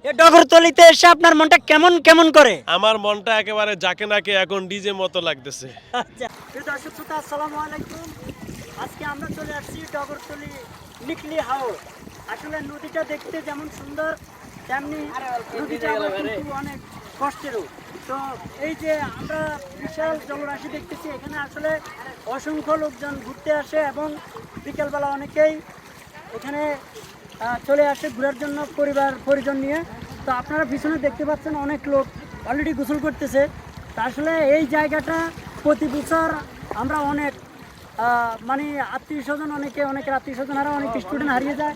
এই ডগরতলিতে এসে আপনার মনটা কেমন কেমন করে? আমার মনটা একেবারে যাকে নাকে এখন ডিজে মতো লাগতেছে। আচ্ছা, প্রিয় দর্শক শ্রোতা, আসসালামু আলাইকুম। আজকে আমরা চলে আসছি ডগরতলি নিকলি হাওর। আসলে নদীটা দেখতে যেমন সুন্দর, তেমনি নদীটা আবার কিন্তু অনেক কষ্টেরও। তো এই যে আমরা বিশাল জলরাশি দেখতেছি, এখানে আসলে অসংখ্য লোকজন ঘুরতে আসে এবং বিকেলবেলা অনেকেই এখানে চলে আসে ঘোরার জন্য পরিবার পরিজন নিয়ে। তো আপনারা পিছনে দেখতে পাচ্ছেন অনেক লোক অলরেডি গোসল করতেছে। তা আসলে এই জায়গাটা প্রতি বছর আমরা অনেক মানে আত্মীয় স্বজন অনেকের আত্মীয় স্বজন হারা অনেক স্টুডেন্ট হারিয়ে যায়।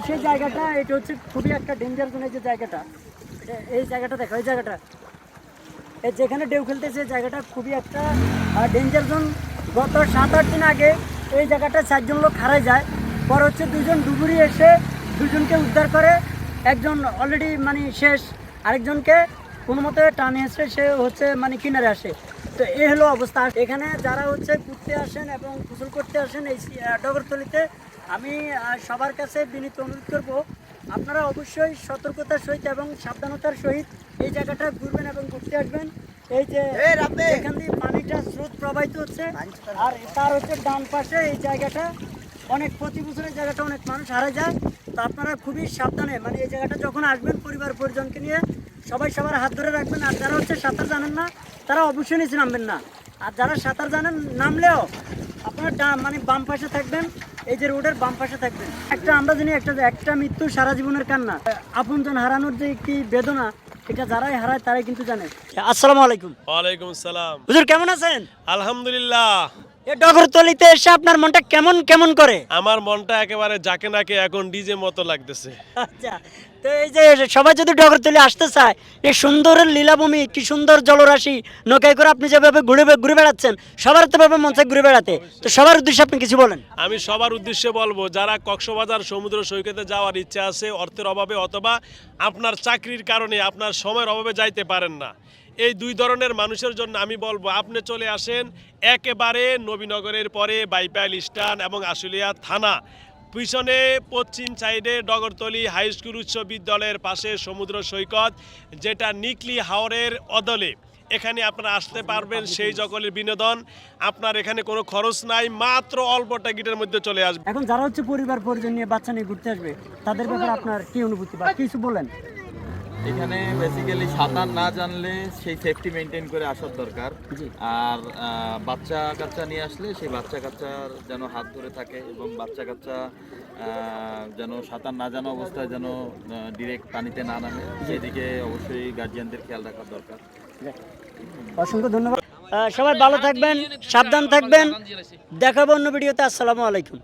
সেই জায়গাটা এটা হচ্ছে খুবই একটা ডেঞ্জার জোন। এই যে জায়গাটা, এই জায়গাটা দেখো, এই জায়গাটা যেখানে ঢেউ খেলতেছে, জায়গাটা খুবই একটা ডেঞ্জার জোন। গত 7-8 দিন আগে এই জায়গাটা 4 জন লোক হারায় যায়। পর হচ্ছে 2 জন ডুবুরি এসে 2 জনকে উদ্ধার করে। একজন অলরেডি মানে শেষ, আরেকজনকে কোনো মতে টানে এসে সে হচ্ছে মানে কিনারে আসে। তো এই হলো অবস্থা। এখানে যারা হচ্ছে ঘুরতে আসেন এবং গোসল করতে আসেন এই ডগরতলিতে, আমি সবার কাছে বিনীত অনুরোধ করব, আপনারা অবশ্যই সতর্কতার সহিত এবং সাবধানতার সহিত এই জায়গাটা ঘুরবেন এবং ঘুরতে আসবেন। এই যে এখান দিয়ে পানিটা স্রোত প্রবাহিত হচ্ছে, আর তার হচ্ছে ডান পাশে এই জায়গাটা অনেক প্রতি বছরের জায়গাটা অনেক মানুষ হারা যায়। তো আপনারা খুবই সাবধানে মানে এই জায়গাটা যখন আসবেন পরিবার পরিজনকে নিয়ে সবাই সবার হাত ধরে রাখবেন। আর যারা হচ্ছে সাঁতার জানেন না তারা অবশ্যই নিচে নামবেন না। আর যারা সাঁতার জানেন নামলেও আপনার মানে বাম পাশে থাকবেন, এই যে রোডের বাম পাশে থাকবেন। আমরা জানি একটা মৃত্যু সারা জীবনের কান্না, আপনজন হারানোর যে কি বেদনা, এটা যারাই হারায় তারাই কিন্তু জানে। আসসালামু আলাইকুম। ওয়ালাইকুম আসসালাম। হুজুর কেমন আছেন? আলহামদুলিল্লাহ। এই ডগরতলিতে এসে আপনার মনটা কেমন কেমন করে? আমার মনটা একেবারে যাকে নাকে এখন ডিজে মতো লাগতেছে। আচ্ছা, তো এই যে সবাই যদি ডগরতলি আসতে চায়, এই সুন্দর লীলাভূমি, কি সুন্দর জলরাশি, নৌকায় করে আপনি যেভাবে ঘুরে বেড়াচ্ছেন, সবার তো ভাবে মন চায় ঘুরে বেড়াতে। তো সবার উদ্দেশ্যে আপনি কিছু বলেন। আমি সবার উদ্দেশ্যে বলবো, যারা কক্সবাজার সমুদ্র সৈকতে যাওয়ার ইচ্ছা আছে, অর্থের অভাবে অথবা আপনার চাকরির কারণে আপনার সময়ের অভাবে যাইতে পারেন না, এই 2 ধরনের মানুষের জন্য আমি বলবো আপনি চলে আসেন একেবারে নবীনগরের পরে বাইপাইল স্ট্যান্ড এবং আশুলিয়া থানা পিছনে পশ্চিম সাইডে ডগরতলি হাই স্কুল উচ্চ বিদ্যালয়ের পাশে সমুদ্র সৈকত, যেটা নিকলি হাওরের অদলে। এখানে আপনারা আসতে পারবেন, সেই সকলের বিনোদন। আপনার এখানে কোনো খরচ নাই, মাত্র অল্প টিকিটের মধ্যে চলে আসবে। এখন যারা হচ্ছে পরিবার পরিজন নিয়ে বাচ্চা নিয়ে ঘুরতে আসবে, তাদের ব্যাপারে আপনার কি অনুভূতি বা কিছু বলেন? এখানে বেসিক্যালি সাঁতার না জানলে সেই সেফটি মেনটেন করে আসার দরকার। আর বাচ্চা কাচ্চা নিয়ে আসলে সেই বাচ্চা কাচ্চার যেন হাত ধরে থাকে এবং বাচ্চা কাচ্চা যেন সাঁতার না জানা অবস্থায় যেন ডিরেক্ট পানিতে না নামে, সেদিকে অবশ্যই গার্জিয়ানদের খেয়াল রাখার দরকার। অসংখ্য ধন্যবাদ। সবাই ভালো থাকবেন, সাবধান থাকবেন। দেখাবো অন্য ভিডিওতে। আসসালামু আলাইকুম।